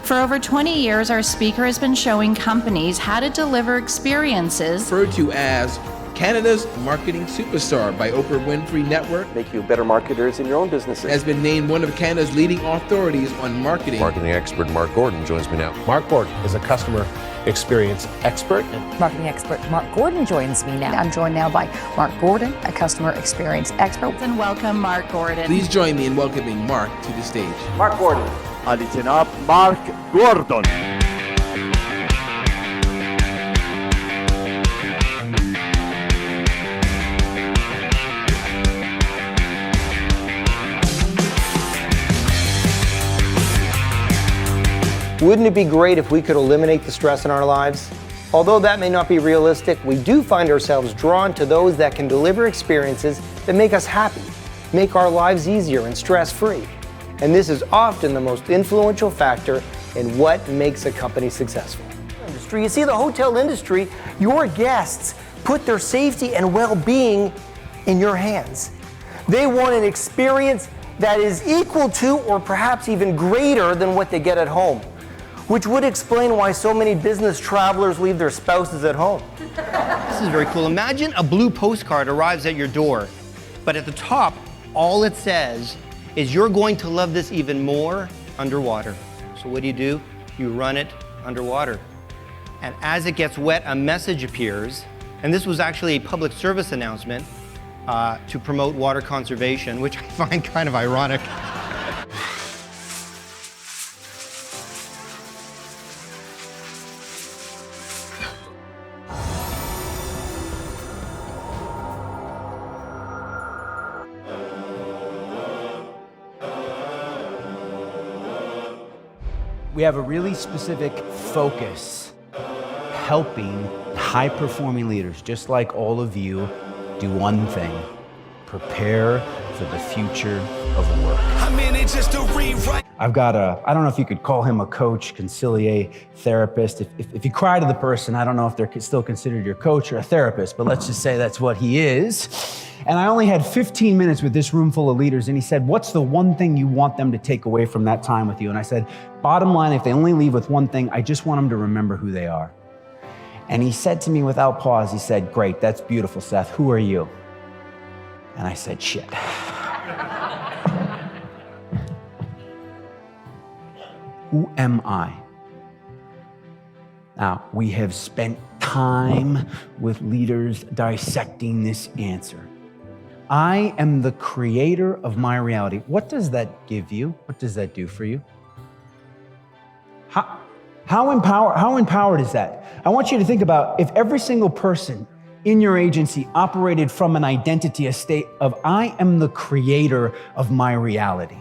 For over 20 years, our speaker has been showing companies how to deliver experiences referred to as Canada's Marketing Superstar by Oprah Winfrey Network. Make you better marketers in your own businesses. Has been named one of Canada's leading authorities on marketing. Marketing expert Mark Gordon joins me now. Mark Gordon is a customer experience expert. Marketing expert Mark Gordon joins me now. I'm joined now by Mark Gordon, a customer experience expert. And welcome Mark Gordon. Please join me in welcoming Mark to the stage. Mark Gordon. Listen up, Mark Gordon. Wouldn't it be great if we could eliminate the stress in our lives? Although that may not be realistic, we do find ourselves drawn to those that can deliver experiences that make us happy, make our lives easier and stress-free. And this is often the most influential factor in what makes a company successful. You see, the hotel industry, your guests put their safety and well-being in your hands. They want an experience that is equal to or perhaps even greater than what they get at home, which would explain why so many business travelers leave their spouses at home. This is very cool. Imagine a blue postcard arrives at your door, but at the top, all it says is you're going to love this even more underwater. So what do? You run it underwater. And as it gets wet, a message appears, and this was actually a public service announcement to promote water conservation, which I find kind of ironic. We have a really specific focus helping high-performing leaders, just like all of you, do one thing: prepare for the future of work. I've got I don't know if you could call him a coach, concilier, therapist. If you cry to the person, I don't know if they're still considered your coach or a therapist, but let's just say that's what he is. And I only had 15 minutes with this room full of leaders, and he said, what's the one thing you want them to take away from that time with you? And I said, bottom line, if they only leave with one thing, I just want them to remember who they are. And he said to me without pause, he said, great, that's beautiful, Seth. Who are you? And I said, shit. Who am I? Now, we have spent time with leaders dissecting this answer. I am the creator of my reality. What does that give you? What does that do for you? How empowered is that? I want you to think about if every single person in your agency operated from an identity, a state of I am the creator of my reality.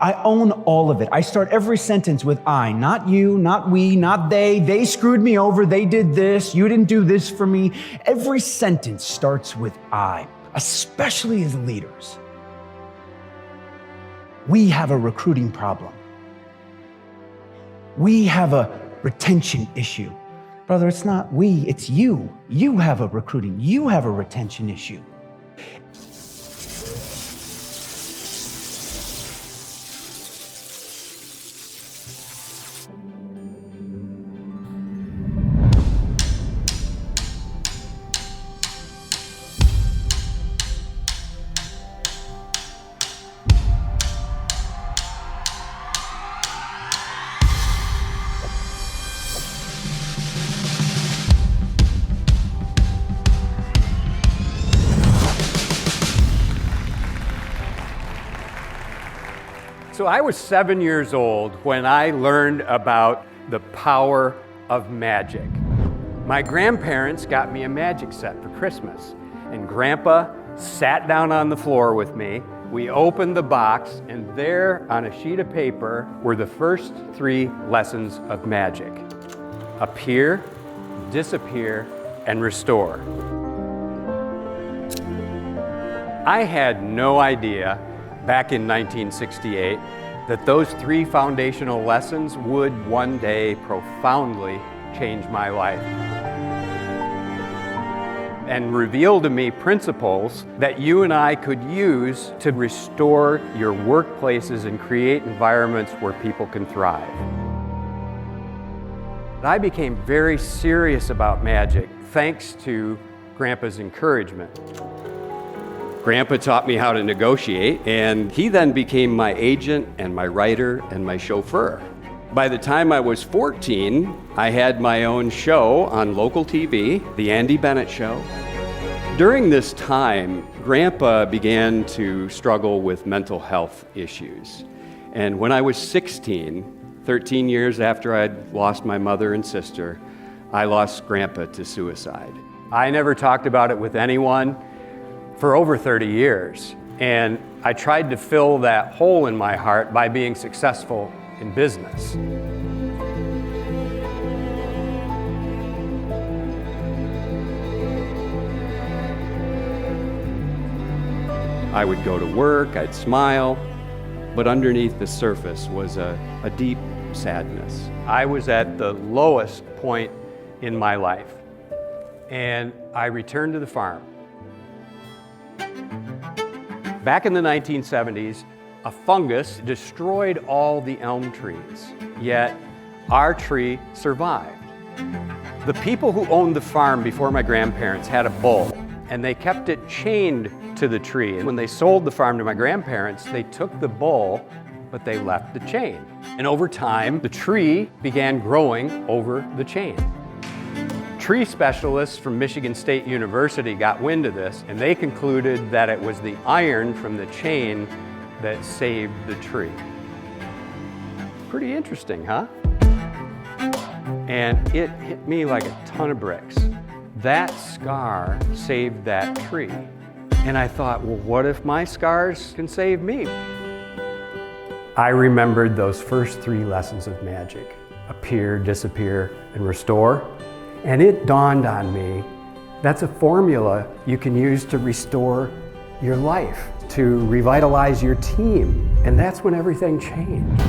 I own all of it. I start every sentence with I, not you, not we, not they. They screwed me over. They did this. You didn't do this for me. Every sentence starts with I, especially as leaders. We have a recruiting problem. We have a retention issue. Brother, it's not we, it's you. You have a retention issue. So I was 7 years old when I learned about the power of magic. My grandparents got me a magic set for Christmas, and Grandpa sat down on the floor with me. We opened the box, and there on a sheet of paper were the first 3 lessons of magic: appear, disappear, and restore. I had no idea back in 1968 that those 3 foundational lessons would one day profoundly change my life and reveal to me principles that you and I could use to restore your workplaces and create environments where people can thrive. I became very serious about magic thanks to Grandpa's encouragement. Grandpa taught me how to negotiate, and he then became my agent and my writer and my chauffeur. By the time I was 14, I had my own show on local TV, The Andy Bennett Show. During this time, Grandpa began to struggle with mental health issues. And when I was 16, 13 years after I'd lost my mother and sister, I lost Grandpa to suicide. I never talked about it with anyone for over 30 years. And I tried to fill that hole in my heart by being successful in business. I would go to work, I'd smile, but underneath the surface was a deep sadness. I was at the lowest point in my life, and I returned to the farm. Back in the 1970s, a fungus destroyed all the elm trees, yet our tree survived. The people who owned the farm before my grandparents had a bull, and they kept it chained to the tree. And when they sold the farm to my grandparents, they took the bull, but they left the chain. And over time, the tree began growing over the chain. Tree specialists from Michigan State University got wind of this, and they concluded that it was the iron from the chain that saved the tree. Pretty interesting, huh? And it hit me like a ton of bricks. That scar saved that tree. And I thought, well, what if my scars can save me? I remembered those first 3 lessons of magic: appear, disappear, and restore. And it dawned on me, that's a formula you can use to restore your life, to revitalize your team. And that's when everything changed.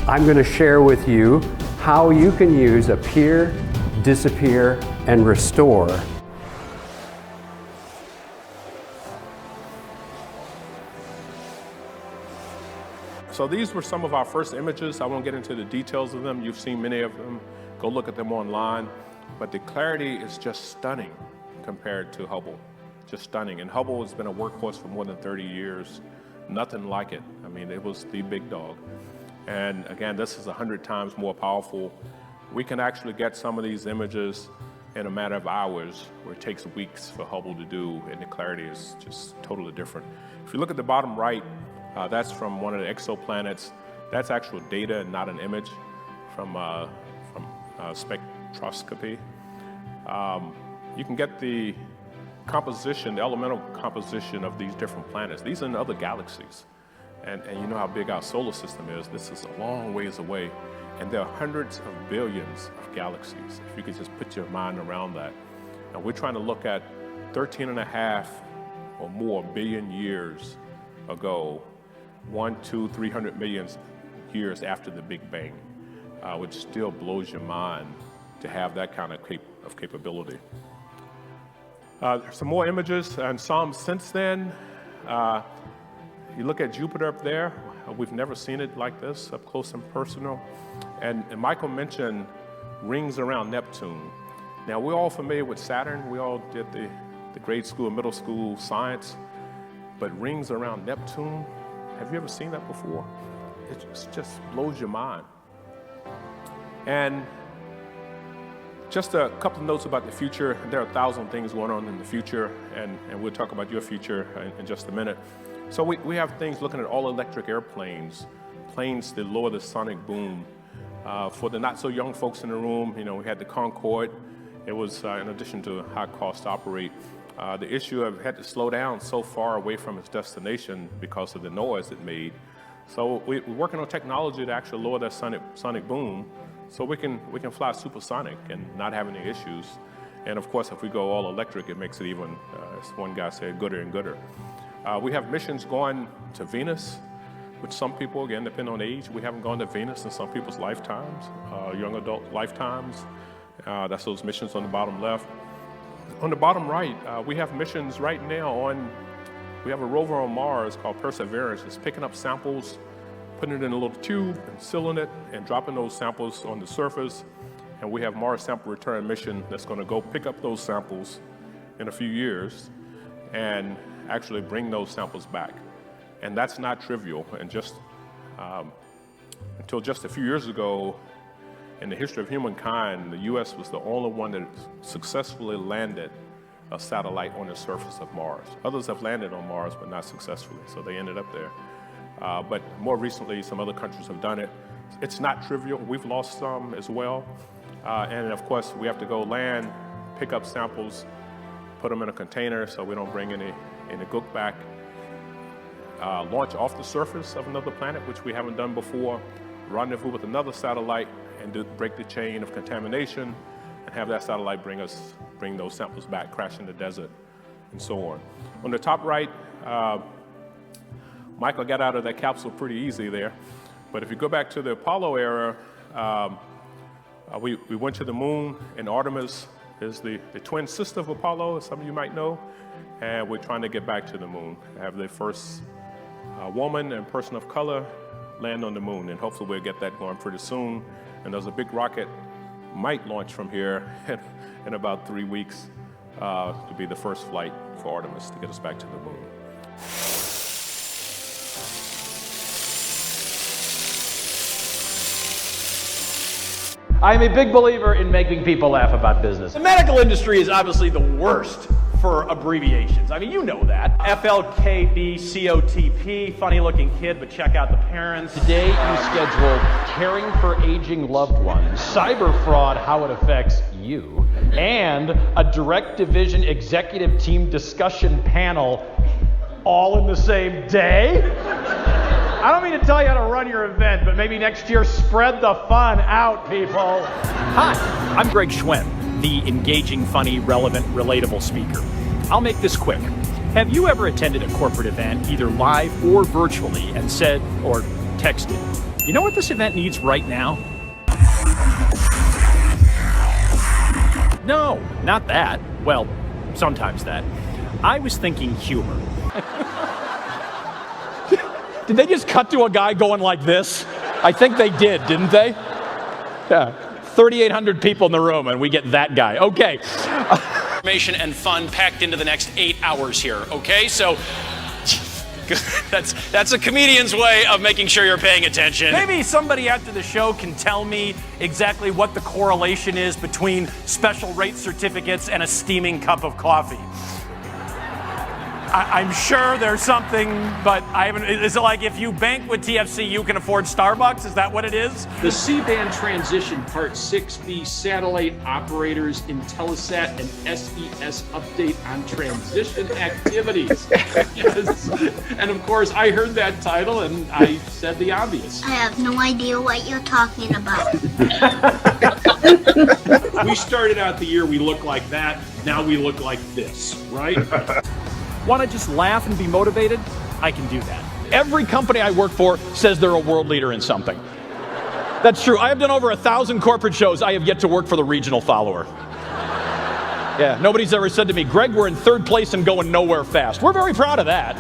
I'm going to share with you how you can use appear, disappear, and restore. So these were some of our first images. I won't get into the details of them. You've seen many of them. Go look at them online. But the clarity is just stunning compared to Hubble. Just stunning. And Hubble has been a workhorse for more than 30 years. Nothing like it. I mean, it was the big dog. And again, this is 100 times more powerful. We can actually get some of these images in a matter of hours, where it takes weeks for Hubble to do, and the clarity is just totally different. If you look at the bottom right, that's from one of the exoplanets. That's actual data and not an image from spectroscopy. You can get the composition, the elemental composition of these different planets. These are in other galaxies. And you know how big our solar system is. This is a long ways away. And there are hundreds of billions of galaxies, if you could just put your mind around that. And we're trying to look at 13.5 or more billion years ago, 1, 2, 300 million years after the Big Bang, which still blows your mind to have that kind of capability. Some more images and some since then. You look at Jupiter up there. We've never seen it like this, up close and personal. And Michael mentioned rings around Neptune. Now, we're all familiar with Saturn. We all did the grade school, middle school science. But rings around Neptune, have you ever seen that before? It just blows your mind. And just a couple of notes about the future. There are 1,000 things going on in the future, and we'll talk about your future in just a minute. So we have things looking at all-electric airplanes, planes that lower the sonic boom. For the not-so-young folks in the room, you know, we had the Concorde. It was, in addition to high cost to operate, the issue of had to slow down so far away from its destination because of the noise it made. So we're working on technology to actually lower that sonic boom, so we can fly supersonic and not have any issues. And of course, if we go all electric, it makes it even, as one guy said, gooder and gooder. We have missions going to Venus, which some people, again, depending on age, we haven't gone to Venus in some people's lifetimes, young adult lifetimes. That's those missions on the bottom left. On the bottom right, we have missions right now we have a rover on Mars called Perseverance. It's picking up samples putting it in a little tube and sealing it and dropping those samples on the surface. And we have Mars Sample Return Mission that's going to go pick up those samples in a few years and actually bring those samples back. And that's not trivial. And just until just a few years ago, in the history of humankind, the U.S. was the only one that successfully landed a satellite on the surface of Mars. Others have landed on Mars, but not successfully, so they ended up there. But more recently, some other countries have done it. It's not trivial. We've lost some as well. And of course, we have to go land, pick up samples, put them in a container so we don't bring any gook back, launch off the surface of another planet, which we haven't done before, rendezvous with another satellite and break the chain of contamination and have that satellite bring those samples back, crash in the desert, and so on. On the top right, Michael got out of that capsule pretty easy there. But if you go back to the Apollo era, we went to the moon, and Artemis is the twin sister of Apollo, as some of you might know, and we're trying to get back to the moon, have the first woman and person of color land on the moon, and hopefully we'll get that going pretty soon. And there's a big rocket might launch from here in about 3 weeks to be the first flight for Artemis to get us back to the moon. I am a big believer in making people laugh about business. The medical industry is obviously the worst for abbreviations. I mean, you know that. FLKBCOTP, funny looking kid, but check out the parents. Today you schedule caring for aging loved ones, cyber fraud, how it affects you, and a direct division executive team discussion panel all in the same day? I don't mean to tell you how to run your event, but maybe next year spread the fun out, people. Hi, I'm Greg Schwen, the engaging, funny, relevant, relatable speaker. I'll make this quick. Have you ever attended a corporate event, either live or virtually, and said or texted, you know what this event needs right now? No, not that. Well, sometimes that. I was thinking humor. Did they just cut to a guy going like this? I think they did, didn't they? Yeah, 3,800 people in the room and we get that guy. Okay. Information and fun packed into the next 8 hours here, okay? So that's a comedian's way of making sure you're paying attention. Maybe somebody after the show can tell me exactly what the correlation is between special rate certificates and a steaming cup of coffee. I'm sure there's something, but I haven't. Is it like if you bank with TFC, you can afford Starbucks? Is that what it is? The C-band transition, Part 6B, satellite operators, Intelsat, and SES update on transition activities. Yes. And of course, I heard that title and I said the obvious. I have no idea what you're talking about. We started out the year, we look like that. Now we look like this, right? Want to just laugh and be motivated? I can do that. Every company I work for says they're a world leader in something. That's true. I have done over 1,000 corporate shows. I have yet to work for the regional follower. Yeah, nobody's ever said to me, Greg, we're in third place and going nowhere fast. We're very proud of that.